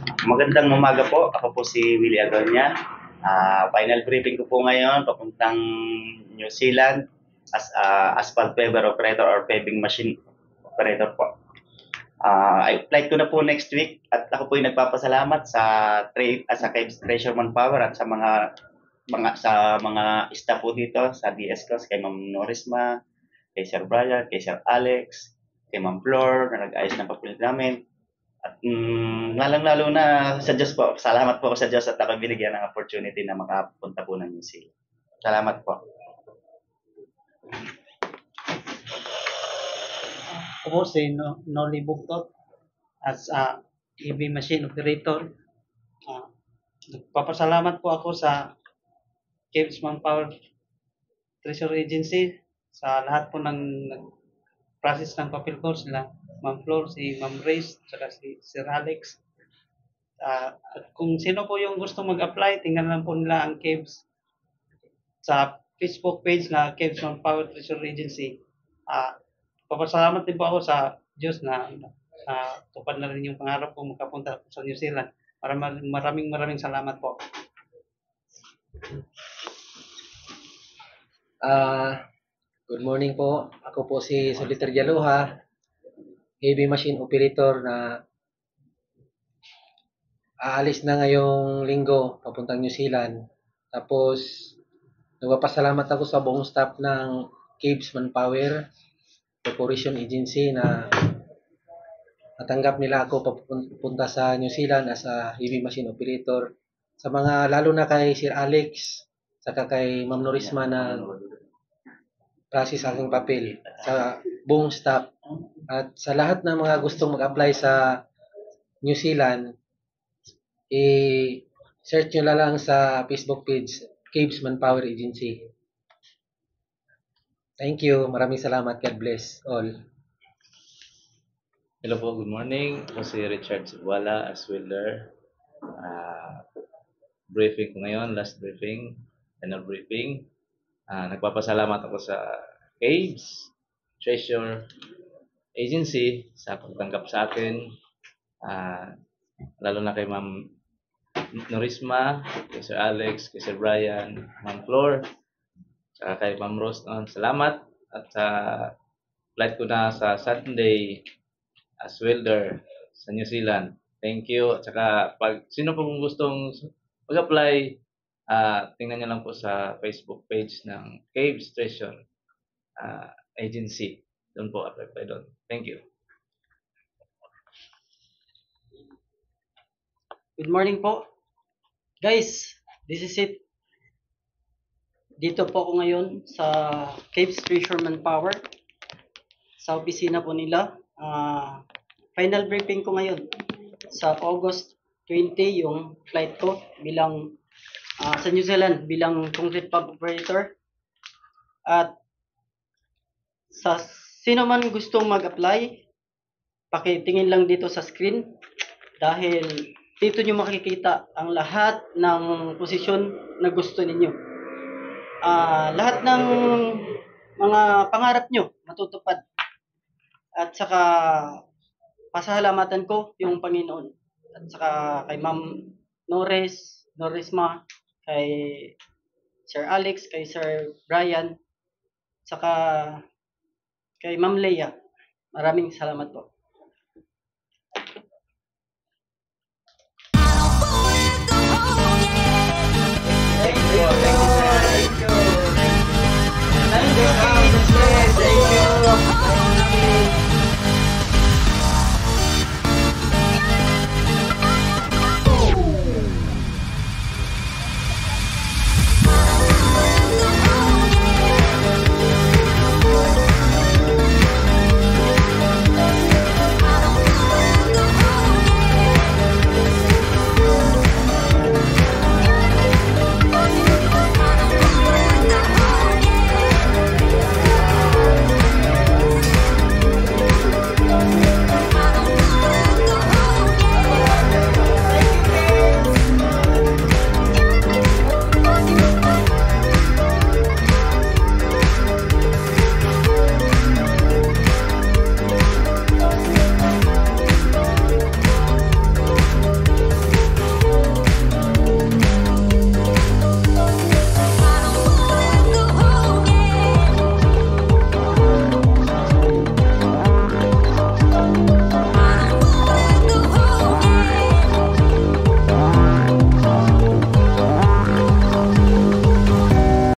Magandang umaga po. Ako po si Willie Agonia. Final briefing ko po ngayon papuntang New Zealand as asphalt paver operator or paving machine operator po. I-flight ko na po next week at ako po yung nagpapasalamat sa sa Caves Treasure Manpower at sa mga staff po dito sa DS ko, kay Ma'am Norisma, kay Sir Brian, kay Sir Alex, kay Ma'am Flor na nag-ayos ng papel namin. At lalong-lalo na sa Diyos po. Salamat po ako sa Diyos at ako binigyan ng opportunity na makapunta po ng New Zealand. Salamat po. Ako po si Noli Buktot as a EV machine operator. Nagpapasalamat po ako sa Caves Manpower Treasury Agency sa lahat po ng process ng papel course nila. Ma'am Flor, si Ma'am Race, saka si Sir Alex. At kung sino po yung gusto mag-apply, tingnan lang po nila ang Caves sa Facebook page na Caves Manpower Treasury Agency. Papasalamat din po ako sa Diyos na tupad na rin yung pangarap ko makapunta sa New Zealand. Maraming salamat po. Good morning po. Ako po si Soliter Jaluha, heavy machine operator na aalis na ngayong linggo papuntang New Zealand. Tapos, nagpapasalamat ako sa buong staff ng Caves Manpower Corporation Agency na natanggap nila ako papunta sa New Zealand as a heavy machine operator. Sa mga, lalo na kay Sir Alex, saka kay Ma'am Norisma na process aking papel, sa buong staff, at sa lahat ng mga gustong mag-apply sa New Zealand, i-search nyo lang sa Facebook page, Caves Manpower Agency. Thank you. Maraming salamat. God bless all. Hello po, good morning. Ako si Richard Sibwala as welder. Briefing ko ngayon, last briefing, final briefing. Nagpapasalamat ako sa Caves Treasure Agency sa pagtanggap sa akin. Lalo na kay Ma'am Norisma, kay Sir Alex, kay Sir Brian, Ma'am Flor, saka kay Ma'am Rose. Salamat at sa flight ko na sa Sunday as welder sa New Zealand. Thank you. At saka pag sino pong gustong mag-apply, tingnan nyo lang po sa Facebook page ng Caves Treasure Agency. Doon po, apply doon. Thank you. Good morning po. Guys, this is it. Dito po ako ngayon sa Caves Treasure Manpower sa opisina po nila. Final briefing ko ngayon sa August 20 yung flight ko bilang sa New Zealand bilang concrete pump operator. At sa sino man gustong mag-apply, pakitingin lang dito sa screen dahil dito nyo makikita ang lahat ng posisyon na gusto ninyo. Lahat ng mga pangarap nyo matutupad. At saka pasasalamatan ko yung Panginoon. At saka kay Ma'am Norisma, kay Sir Alex, kay Sir Brian, saka kay Ma'am Leia. Maraming salamat po.